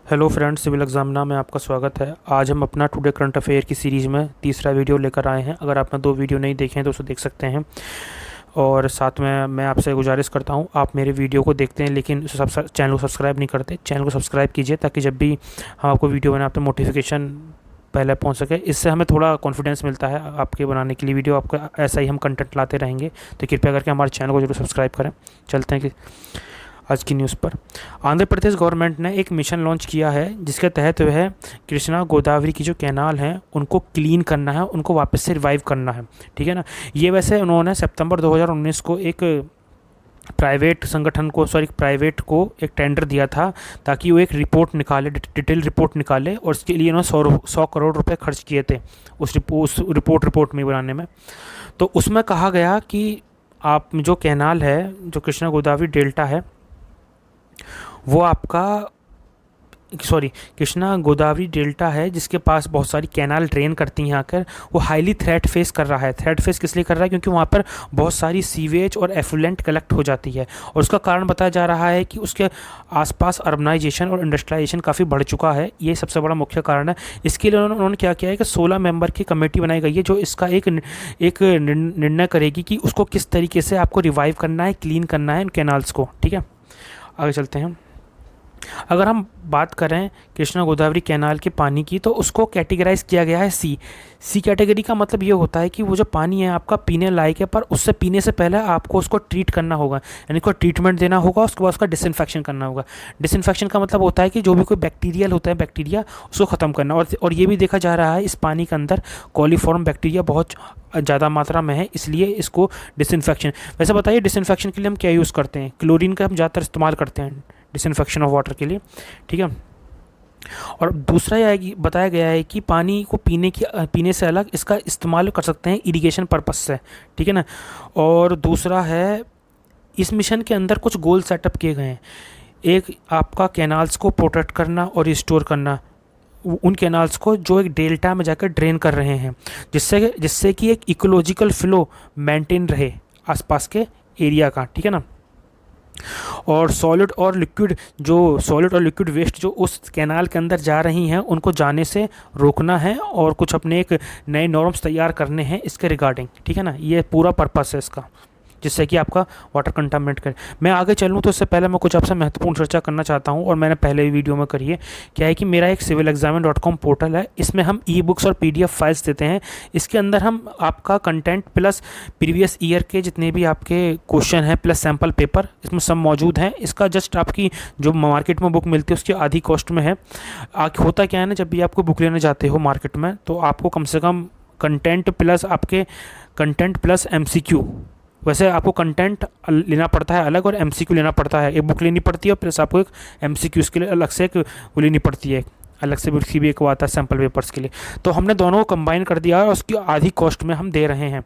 Hello friends, civil एग्जामिना में आपका स्वागत है। आज हम अपना टुडे करंट अफेयर की सीरीज़ में तीसरा वीडियो लेकर आए हैं। अगर आपने 2 वीडियो नहीं देखे हैं तो उसे देख सकते हैं। और साथ में मैं आपसे गुजारिश करता हूं, आप मेरे वीडियो को देखते हैं लेकिन चैनल को सब्सक्राइब नहीं करते। चैनल को सब्सक्राइब कीजिए ताकि जब भी हम आपको वीडियो बनाए तो नोटिफिकेशन पहले पहुंच सके। इससे हमें थोड़ा कॉन्फिडेंस मिलता है आपके बनाने के लिए वीडियो। आपका ऐसा ही हम कंटेंट लाते रहेंगे, तो कृपया करके हमारे चैनल को जरूर सब्सक्राइब करें। चलते हैं कि आज की न्यूज़ पर। आंध्र प्रदेश गवर्नमेंट ने एक मिशन लॉन्च किया है जिसके तहत वह कृष्णा गोदावरी की जो कैनाल हैं उनको क्लीन करना है, उनको वापस से रिवाइव करना है। ठीक है ना। ये वैसे उन्होंने सितंबर 2019 को एक प्राइवेट को एक टेंडर दिया था ताकि वो एक रिपोर्ट निकाले, डिटेल रिपोर्ट निकाले, और इसके लिए उन्होंने 100 करोड़ रुपए खर्च किए थे उस रिपोर्ट में बनाने में। तो उसमें कहा गया कि आप जो कैनाल है, जो कृष्णा गोदावरी डेल्टा है, वो आपका कृष्णा गोदावरी डेल्टा है जिसके पास बहुत सारी कैनाल ड्रेन करती हैं आकर, वो हाईली थ्रेट फेस कर रहा है। थ्रेट फेस किस लिए कर रहा है? क्योंकि वहाँ पर बहुत सारी सीवेज और एफ्लुएंट कलेक्ट हो जाती है, और उसका कारण बताया जा रहा है कि उसके आसपास अर्बनाइजेशन और इंडस्ट्रियलाइजेशन काफ़ी बढ़ चुका है। ये सबसे बड़ा मुख्य कारण है। इसके लिए उन्होंने क्या किया है कि 16 मेंबर की कमेटी बनाई गई है जो इसका एक निर्णय करेगी कि उसको किस तरीके से आपको रिवाइव करना है, क्लीन करना है इन कैनाल्स को। ठीक है, आगे चलते हैं। अगर हम बात करें कृष्णा गोदावरी कैनाल के पानी की, तो उसको कैटेगराइज किया गया है सी कैटेगरी का मतलब ये होता है कि वो जो पानी है आपका पीने लायक है, पर उससे पीने से पहले आपको उसको ट्रीट करना होगा, यानी को ट्रीटमेंट देना होगा, उसके बाद उसका डिसइंफेक्शन करना होगा। डिसइंफेक्शन का मतलब होता है कि जो भी कोई बैक्टीरियल होता है बैक्टीरिया उसको ख़त्म करना। और ये भी देखा जा रहा है इस पानी के अंदर कॉलीफॉर्म बैक्टीरिया बहुत ज़्यादा मात्रा में है, इसलिए इसको डिसइंफेक्शन। वैसे बताइए डिसइंफेक्शन के लिए हम क्या यूज़ करते हैं? क्लोरीन का हम ज़्यादातर इस्तेमाल करते हैं डिसइंफेक्शन ऑफ वाटर के लिए। ठीक है। और दूसरा यह बताया गया है कि पानी को पीने से अलग इसका इस्तेमाल कर सकते हैं इरिगेशन पर्पस से। ठीक है ना। और दूसरा है, इस मिशन के अंदर कुछ गोल सेटअप किए गए हैं। एक आपका कैनाल्स को प्रोटेक्ट करना और रिस्टोर करना, उन कैनाल्स को जो एक डेल्टा में जाकर ड्रेन कर रहे हैं, जिससे कि एक इकोलॉजिकल फ्लो मेंटेन रहे आसपास के एरिया का। ठीक है ना। और सॉलिड और लिक्विड वेस्ट जो उस कैनाल के अंदर जा रही हैं उनको जाने से रोकना है, और कुछ अपने एक नए नॉर्म्स तैयार करने हैं इसके रिगार्डिंग। ठीक है ना। ये पूरा पर्पस है इसका, जिससे कि आपका वाटर कंटामिनेट करे। मैं आगे चलूँ तो इससे पहले मैं कुछ आपसे महत्वपूर्ण चर्चा करना चाहता हूँ, और मैंने पहले वीडियो में करी है। क्या है कि मेरा एक civilexamen.com पोर्टल है, इसमें हम ई बुक्स और PDF फाइल्स देते हैं। इसके अंदर हम आपका कंटेंट प्लस प्रीवियस ईयर के जितने भी आपके क्वेश्चन हैं प्लस सैम्पल पेपर इसमें सब मौजूद हैं। इसका जस्ट आपकी जो मार्केट में बुक मिलती है उसकी आधी कॉस्ट में है। होता क्या है ना, जब भी आपको बुक लेने जाते हो मार्केट में तो आपको कम से कम कंटेंट प्लस MCQ, वैसे आपको कंटेंट लेना पड़ता है अलग और MCQ लेना पड़ता है। एक बुक लेनी पड़ती है और प्लस आपको एक MCQ के लिए अलग से एक वो लेनी पड़ती है, अलग से उसकी भी एक वो आता है सैम्पल पेपर्स के लिए। तो हमने दोनों को कंबाइन कर दिया और उसकी आधी कॉस्ट में हम दे रहे हैं।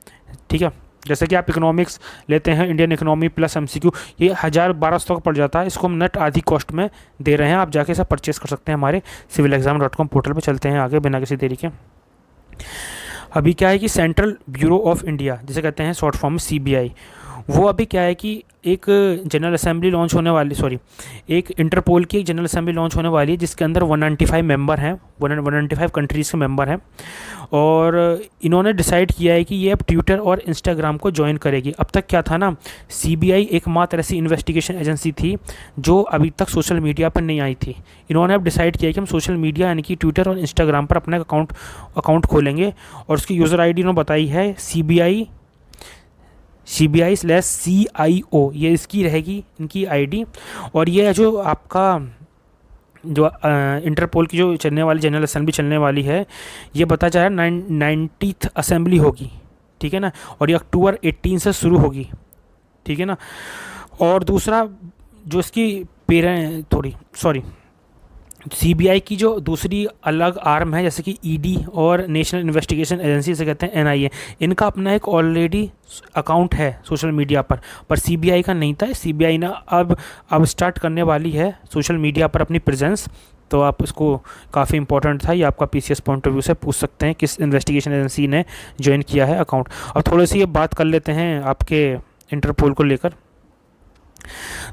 ठीक है। जैसे कि आप इकोनॉमिक्स लेते हैं, इंडियन इकोनॉमी प्लस MCQ, ये 1000-1200 का पड़ जाता है। इसको हम नेट आधी कॉस्ट में दे रहे हैं। आप जाके सब परचेस कर सकते हैं हमारे civilexamen.com पोर्टल पर। चलते हैं आगे बिना किसी देरी के। अभी क्या है कि सेंट्रल ब्यूरो ऑफ इंडिया, जिसे कहते हैं शॉर्ट फॉर्म में CBI, वो अभी क्या है कि एक जनरल असेंबली लॉन्च होने वाली एक इंटरपोल की एक जनरल असेंबली लॉन्च होने वाली है जिसके अंदर 195 मेंबर हैं, 195 कंट्रीज़ के मेंबर हैं। और इन्होंने डिसाइड किया है कि ये अब ट्विटर और इंस्टाग्राम को ज्वाइन करेगी। अब तक क्या था ना, CBI एकमात्र ऐसी इन्वेस्टिगेशन एजेंसी थी जो अभी तक सोशल मीडिया पर नहीं आई थी। इन्होंने अब डिसाइड किया कि हम सोशल मीडिया यानी कि ट्विटर और इंस्टाग्राम पर अपना अकाउंट खोलेंगे, और उसकी यूज़र ID इन्होंने बताई है CBI/CIO, ये इसकी रहेगी इनकी ID। और ये जो आपका जो इंटरपोल की जो चलने वाली जनरल असेंबली चलने वाली है, ये बताया जा रहा है 90th असेंबली होगी। ठीक है ना। और ये अक्टूबर 18 से शुरू होगी। ठीक है ना। और दूसरा जो इसकी CBI की जो दूसरी अलग आर्म है, जैसे कि ED और नेशनल इन्वेस्टिगेशन एजेंसी से कहते हैं NIA, इनका अपना एक ऑलरेडी अकाउंट है सोशल मीडिया पर CBI का नहीं था। CBI ने अब स्टार्ट करने वाली है सोशल मीडिया पर अपनी प्रेजेंस। तो आप इसको काफ़ी इंपॉर्टेंट था, ये आपका PCS पॉइंट ऑफ व्यू से पूछ सकते हैं किस इन्वेस्टिगेशन एजेंसी ने ज्वाइन किया है अकाउंट। अब थोड़ी सी ये बात कर लेते हैं आपके इंटरपोल को लेकर।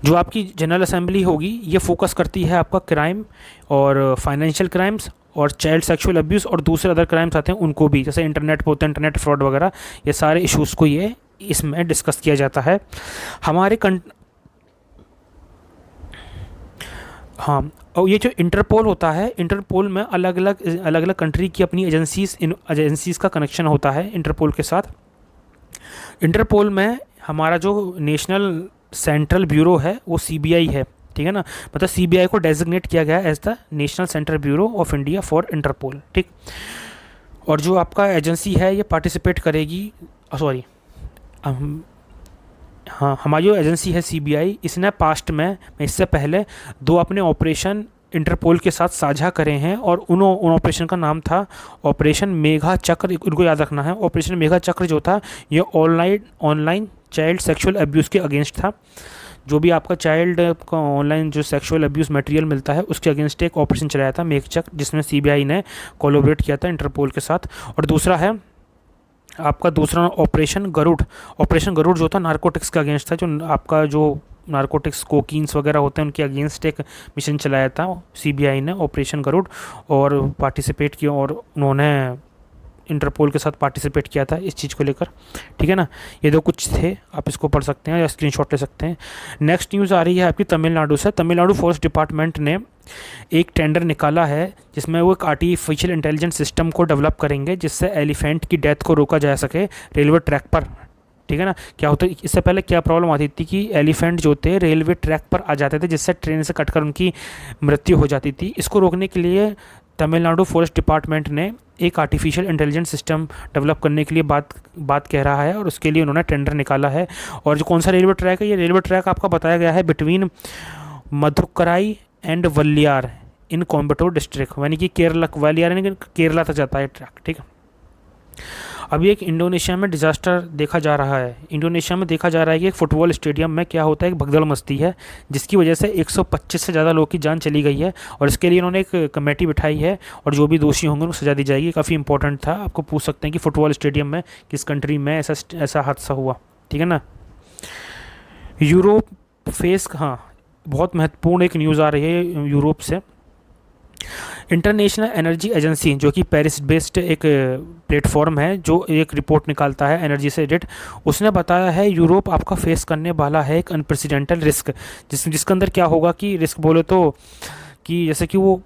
जो आपकी जनरल असेंबली होगी ये फोकस करती है आपका क्राइम और फाइनेंशियल क्राइम्स और चाइल्ड सेक्सुअल अब्यूज़ और दूसरे अदर क्राइम्स आते हैं उनको भी, जैसे इंटरनेट पे होते हैं इंटरनेट फ्रॉड वगैरह, ये सारे इश्यूज़ को ये इसमें डिस्कस किया जाता है। हमारे हाँ, और ये जो इंटरपोल होता है, इंटरपोल में अलग अलग कंट्री की अपनी एजेंसीज़ का कनेक्शन होता है इंटरपोल के साथ। इंटरपोल में हमारा जो नेशनल सेंट्रल ब्यूरो है वो सीबीआई है, ठीक है ना, मतलब सीबीआई को डेजिग्नेट किया गया as the national central bureau of India for Interpol, ठीक। और जो आपका एजेंसी है ये पार्टिसिपेट करेगी, सॉरी हाँ, हमारी जो एजेंसी है सीबीआई, इसने पास्ट में इससे पहले 2 अपने ऑपरेशन इंटरपोल के साथ साझा करे हैं और उन ऑपरेशन का नाम था ऑपरेशन मेघा चक्र, उनको याद रखना है। ऑपरेशन मेघा चक्र जो था ये ऑनलाइन चाइल्ड सेक्सुअल अब्यूज़ के अगेंस्ट था। जो भी आपका चाइल्ड का ऑनलाइन जो सेक्सुअल अब्यूज़ मटेरियल मिलता है उसके अगेंस्ट एक ऑपरेशन चलाया था मेघ चक्र, जिसमें सीबीआई ने कोलैबोरेट किया था इंटरपोल के साथ। और दूसरा है आपका दूसरा ऑपरेशन गरुड़। ऑपरेशन गरुड़ जो था नारकोटिक्स का अगेंस्ट था, जो आपका जो नारकोटिक्स कोकीन्स वगैरह होते हैं उनके अगेंस्ट एक मिशन चलाया था सीबीआई ने, ऑपरेशन गरुड़, और पार्टिसिपेट किया और उन्होंने इंटरपोल के साथ पार्टिसिपेट किया था इस चीज़ को लेकर, ठीक है ना। ये 2 कुछ थे, आप इसको पढ़ सकते हैं या स्क्रीनशॉट ले सकते हैं। नेक्स्ट न्यूज़ आ रही है आपकी तमिलनाडु से। तमिलनाडु फॉरेस्ट डिपार्टमेंट ने एक टेंडर निकाला है जिसमें वो एक आर्टिफिशियल इंटेलिजेंस सिस्टम को डेवलप करेंगे जिससे एलिफेंट की डेथ को रोका जा सके रेलवे ट्रैक पर, ठीक है ना। क्या होता है, इससे पहले क्या प्रॉब्लम आती थी कि एलिफेंट जो थे रेलवे ट्रैक पर आ जाते थे जिससे ट्रेन से कटकर उनकी मृत्यु हो जाती थी। इसको रोकने के लिए तमिलनाडु फॉरेस्ट डिपार्टमेंट ने एक आर्टिफिशियल इंटेलिजेंस सिस्टम डेवलप करने के लिए बात कह रहा है और उसके लिए उन्होंने टेंडर निकाला है। और जो कौन सा रेलवे ट्रैक है, ये रेलवे ट्रैक आपका बताया गया है between Madukkarai and Walayar in Coimbatore district, यानी कि केरला, वलियार यानी कि केरला तक जाता है ट्रैक, ठीक है। अभी एक इंडोनेशिया में डिज़ास्टर देखा जा रहा है। इंडोनेशिया में देखा जा रहा है कि एक फुटबॉल स्टेडियम में क्या होता है, एक भगदड़ मचती है जिसकी वजह से 125 से ज़्यादा लोगों की जान चली गई है और इसके लिए उन्होंने एक कमेटी बिठाई है और जो भी दोषी होंगे उनको सजा दी जाएगी। काफ़ी इंपॉर्टेंट था, आपको पूछ सकते हैं कि फुटबॉल स्टेडियम में किस कंट्री में ऐसा हादसा हुआ, ठीक है ना। यूरोप फेस, हाँ बहुत महत्वपूर्ण एक न्यूज़ आ रही है यूरोप से। इंटरनेशनल एनर्जी एजेंसी जो कि पेरिस बेस्ड एक प्लेटफॉर्म है जो एक रिपोर्ट निकालता है एनर्जी से रिलेटेड, उसने बताया है यूरोप आपका फेस करने वाला है एक अनप्रेसिडेंटल रिस्क, जिसके अंदर क्या होगा कि रिस्क बोले तो कि जैसे कि वो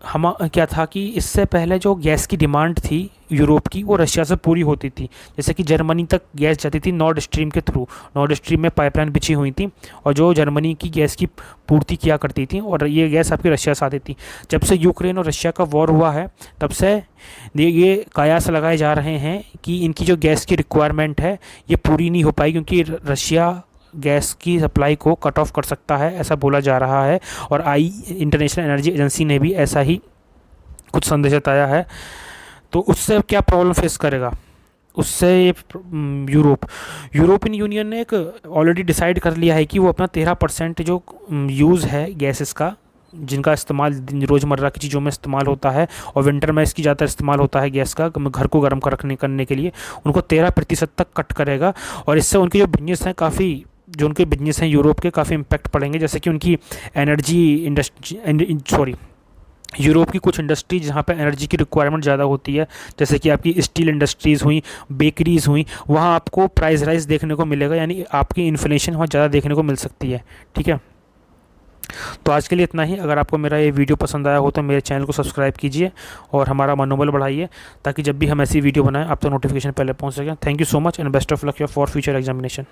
क्या था कि इससे पहले जो गैस की डिमांड थी यूरोप की वो रशिया से पूरी होती थी। जैसे कि जर्मनी तक गैस जाती थी नॉर्ड स्ट्रीम के थ्रू, नॉर्ड स्ट्रीम में पाइपलाइन बिछी हुई थी और जो जर्मनी की गैस की पूर्ति किया करती थी और ये गैस आपकी रशिया से आती थी। जब से यूक्रेन और रशिया का वॉर हुआ है तब से ये कयास लगाए जा रहे हैं कि इनकी जो गैस की रिक्वायरमेंट है ये पूरी नहीं हो पाई क्योंकि रशिया गैस की सप्लाई को कट ऑफ कर सकता है, ऐसा बोला जा रहा है। और इंटरनेशनल एनर्जी एजेंसी ने भी ऐसा ही कुछ संदेश बताया है। तो उससे क्या प्रॉब्लम फेस करेगा, उससे यूरोपियन यूनियन ने एक ऑलरेडी डिसाइड कर लिया है कि वो अपना 13% जो यूज़ है गैसेस का, जिनका इस्तेमाल रोज़मर्रा की चीज़ों में इस्तेमाल होता है और विंटर में इसकी ज़्यादा इस्तेमाल होता है गैस का घर को गर्म करने के लिए, उनको 13% तक कट करेगा। और इससे उनके जो बिजनेस हैं उनके बिजनेस हैं यूरोप के काफ़ी इम्पैक्ट पड़ेंगे। जैसे कि उनकी यूरोप की कुछ इंडस्ट्रीज जहाँ पे एनर्जी की रिक्वायरमेंट ज़्यादा होती है, जैसे कि आपकी स्टील इंडस्ट्रीज़ हुई, बेकरीज़ हुई, वहाँ आपको प्राइस राइज देखने को मिलेगा, यानी आपकी इन्फ्लेशन वहाँ ज़्यादा देखने को मिल सकती है, ठीक है। तो आज के लिए इतना ही। अगर आपको मेरा ये वीडियो पसंद आया हो तो मेरे चैनल को सब्सक्राइब कीजिए और हमारा मनोबल बढ़ाइए ताकि जब भी हम ऐसी वीडियो बनाएं आप तक नोटिफिकेशन पहले पहुंच सकें। Thank you so much and best of luck for future examination.